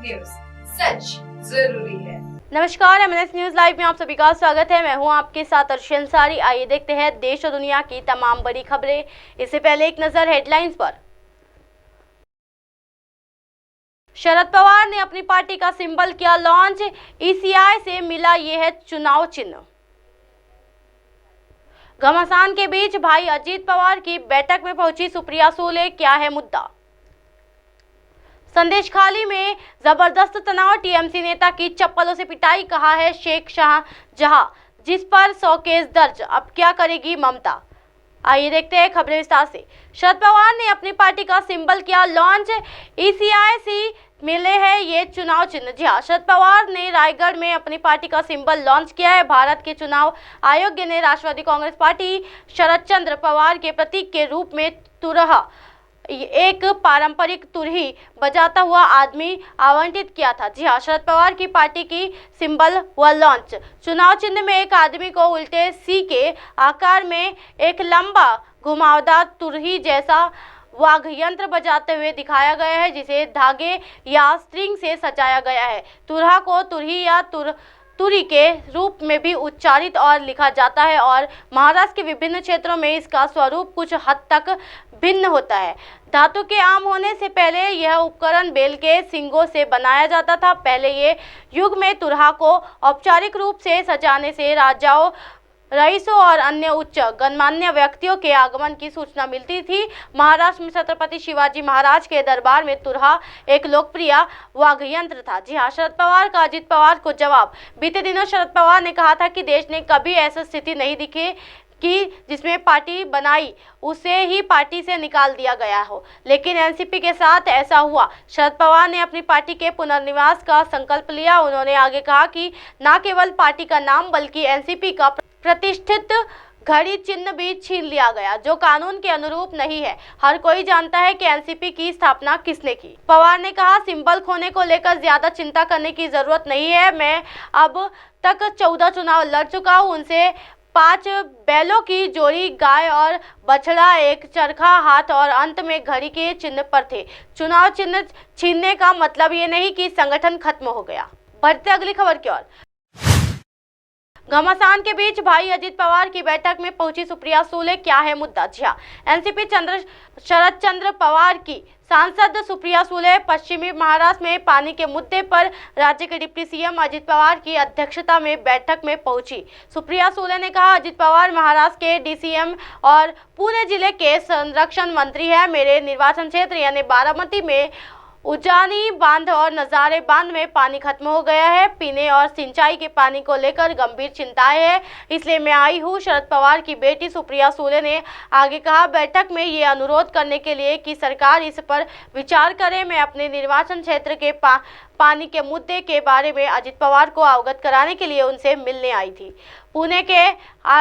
News, सच जरूरी है। नमस्कार, MNS न्यूज लाइव में आप सभी का स्वागत है। मैं हूं आपके साथ अर्शी अंसारी। आइए देखते हैं देश और दुनिया की तमाम बड़ी खबरें। इससे पहले एक नजर हेडलाइंस पर। शरद पवार ने अपनी पार्टी का सिंबल किया लॉन्च। ECI से मिला ये है चुनाव चिन्ह। घमासान के बीच भाई अजीत पवार की बैठक में पहुंची सुप्रिया सुले, क्या है मुद्दा। संदेशखाली में जबरदस्त तनाव, TMC नेता की चप्पलों से पिटाई, कहा है शेख शाहजहां, जिस पर 100 केस दर्ज, अब क्या करेगी ममता। आइए देखते हैं खबरें विस्तार से। शरद पवार ने अपनी पार्टी का सिंबल किया लॉन्च। ECI से मिले हैं ये चुनाव चिन्ह। जी हाँ, शरद पवार ने रायगढ़ में अपनी पार्टी का सिंबल लॉन्च किया है। भारत के चुनाव आयोग ने राष्ट्रवादी कांग्रेस पार्टी शरद चंद्र पवार के प्रतीक के रूप में तुरहा, एक पारंपरिक तुरही बजाता हुआ आदमी आवंटित किया था। जी हाँ, शरद पवार की पार्टी की सिंबल हुआ लॉन्च। चुनाव चिन्ह में एक आदमी को उल्टे सी के आकार में एक लंबा घुमावदार तुरही जैसा वाद्य यंत्र बजाते हुए दिखाया गया है, जिसे धागे या स्ट्रिंग से सजाया गया है। तुरहा को तुरही या तुरी के रूप में भी उच्चारित और लिखा जाता है और महाराष्ट्र के विभिन्न क्षेत्रों में इसका स्वरूप कुछ हद तक भिन्न होता है। धातु के आम होने से पहले यह उपकरण बैल के सींगों से बनाया जाता था। पहले ये युग में तुरहा को औपचारिक रूप से सजाने से राजाओं, रईसों और अन्य उच्च गणमान्य व्यक्तियों के आगमन की सूचना मिलती थी। महाराष्ट्र में छत्रपति शिवाजी महाराज के दरबार में तुरहा एक लोकप्रिय वाद्य यंत्र था। जी हाँ, शरद पवार का अजीत पवार को जवाब। बीते दिनों शरद पवार ने कहा था कि देश ने कभी ऐसी स्थिति नहीं दिखी कि जिसमें पार्टी बनाई उसे ही पार्टी से निकाल दिया गया हो, लेकिन एनसीपी के साथ ऐसा हुआ। शरद पवार ने अपनी पार्टी के पुनर्निवास का संकल्प लिया। उन्होंने आगे कहा कि न केवल पार्टी का नाम बल्कि एनसीपी का प्रतिष्ठित घड़ी चिन्ह भी छीन लिया गया, जो कानून के अनुरूप नहीं है। हर कोई जानता है कि एनसीपी की स्थापना किसने की। पवार ने कहा, सिंबल खोने को लेकर ज्यादा चिंता करने की जरूरत नहीं है। मैं अब तक 14 चुनाव लड़ चुका हूँ। उनसे 5 बैलों की जोड़ी, गाय और बछड़ा, एक चरखा हाथ और अंत में घड़ी के चिन्ह पर थे। चुनाव चिन्ह छीनने का मतलब ये नहीं कि संगठन खत्म हो गया। बढ़ते अगली खबर की ओर। घमासान के बीच भाई अजीत पवार की बैठक में पहुंची सुप्रिया सुले, क्या है मुद्दा। जी हाँ, एनसीपी शरद चंद्र पवार की सांसद सुप्रिया सुले पश्चिमी महाराष्ट्र में पानी के मुद्दे पर राज्य के डिप्टी CM अजीत पवार की अध्यक्षता में बैठक में पहुंची। सुप्रिया सुले ने कहा, अजीत पवार महाराष्ट्र के DCM और पुणे जिले के संरक्षण मंत्री हैं। मेरे निर्वाचन क्षेत्र यानी बारामती में उजानी बांध और नजारे बांध में पानी खत्म हो गया है। पीने और सिंचाई के पानी को लेकर गंभीर चिंताएं हैं, इसलिए मैं आई हूं। शरद पवार की बेटी सुप्रिया सुले ने आगे कहा, बैठक में ये अनुरोध करने के लिए कि सरकार इस पर विचार करे। मैं अपने निर्वाचन क्षेत्र के पानी के मुद्दे के बारे में अजीत पवार को अवगत कराने के लिए उनसे मिलने आई थी। पुणे के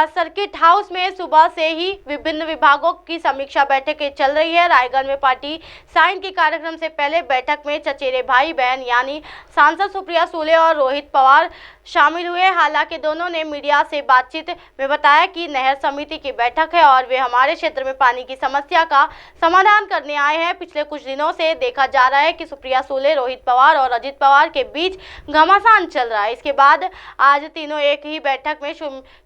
सर्किट हाउस में सुबह से ही विभिन्न विभागों की समीक्षा बैठकें चल रही है। रायगढ़ में पार्टी साइन के कार्यक्रम से पहले बैठक में चचेरे भाई बहन यानी सांसद सुप्रिया सुले और रोहित पवार शामिल हुए। हालांकि दोनों ने मीडिया से बातचीत में बताया कि नहर समिति की बैठक है और वे हमारे क्षेत्र में पानी की समस्या का समाधान करने आए हैं। पिछले कुछ दिनों से देखा जा रहा है कि सुप्रिया सुले, रोहित पवार और अजीत पवार के बीच घमासान चल रहा है। इसके बाद आज तीनों एक ही बैठक में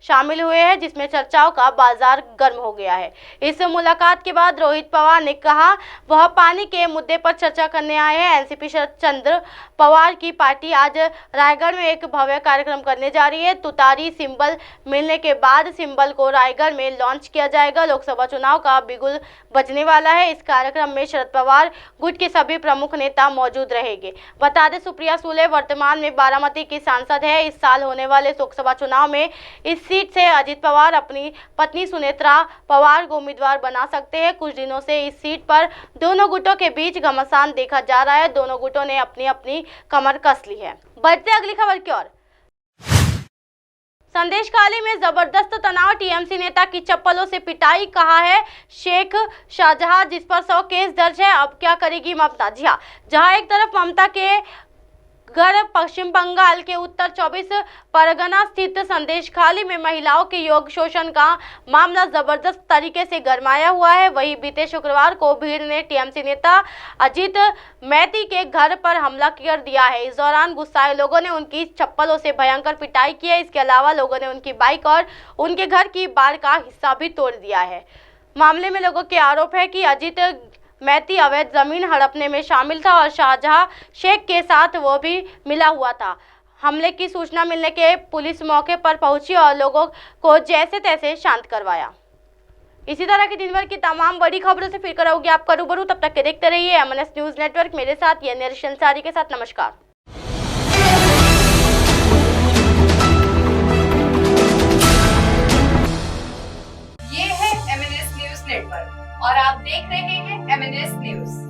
शामिल हुए हैं, जिसमें चर्चाओं का बाजार गर्म हो गया है। इस मुलाकात के बाद रोहित पवार ने कहा वह पानी के मुद्दे पर चर्चा करने आए हैं। एनसीपी शरद चंद्र पवार की पार्टी आज रायगढ़ में एक भव्य कार्यक्रम करने जा रही है। तुतारी सिंबल मिलने के बाद सिंबल को रायगढ़ में लॉन्च किया जाएगा। लोकसभा चुनाव का बिगुल बजने वाला है। इस कार्यक्रम में शरद पवार गुट के सभी प्रमुख नेता मौजूद रहेंगे। बता दें, सुप्रिया सुले वर्तमान में बारामती की सांसद है। इस साल होने वाले लोकसभा चुनाव में इस सीट से अजीत पवार अपनी पत्नी सुनेत्रा पवार को उम्मीदवार बना सकते हैं। कुछ दिनों से इस सीट पर दोनों गुटों के बीच घमासान देखा जा रहा है। दोनों गुटों ने अपनी अपनी कमर कस ली है। बढ़ते अगली खबर की ओर। संदेशखाली में जबरदस्त तनाव, TMC नेता की चप्पलों से पिटाई, कहा है शेख शाहजहां, जिस पर 100 केस दर्ज है, अब क्या करेगी ममता। जी हाँ, जहां एक तरफ ममता के घर पश्चिम बंगाल के उत्तर 24 परगना स्थित संदेशखाली में महिलाओं के यौन शोषण का मामला जबरदस्त तरीके से गरमाया हुआ है। वहीं बीते शुक्रवार को भीड़ ने टीएमसी नेता अजीत मैती के घर पर हमला कर दिया है। इस दौरान गुस्साए लोगों ने उनकी चप्पलों से भयंकर पिटाई की है। इसके अलावा लोगों ने उनकी बाइक और उनके घर की बार का हिस्सा भी तोड़ दिया है। मामले में लोगों के आरोप है कि अजीत मैती अवैध जमीन हड़पने में शामिल था और शाहजहां शेख के साथ वो भी मिला हुआ था। हमले की सूचना मिलने के पुलिस मौके पर पहुंची और लोगों को जैसे तैसे शांत करवाया। इसी तरह की दिन भर की तमाम बड़ी खबरों से फिर कराऊंगी आपका रूबरू। तब तक के देखते रहिए एमएनएस न्यूज नेटवर्क। मेरे साथ ये नरेश अंसारी के साथ नमस्कार। ये है एमएनएस न्यूज नेटवर्क और आप देख रहे हैं एमएनएस न्यूज।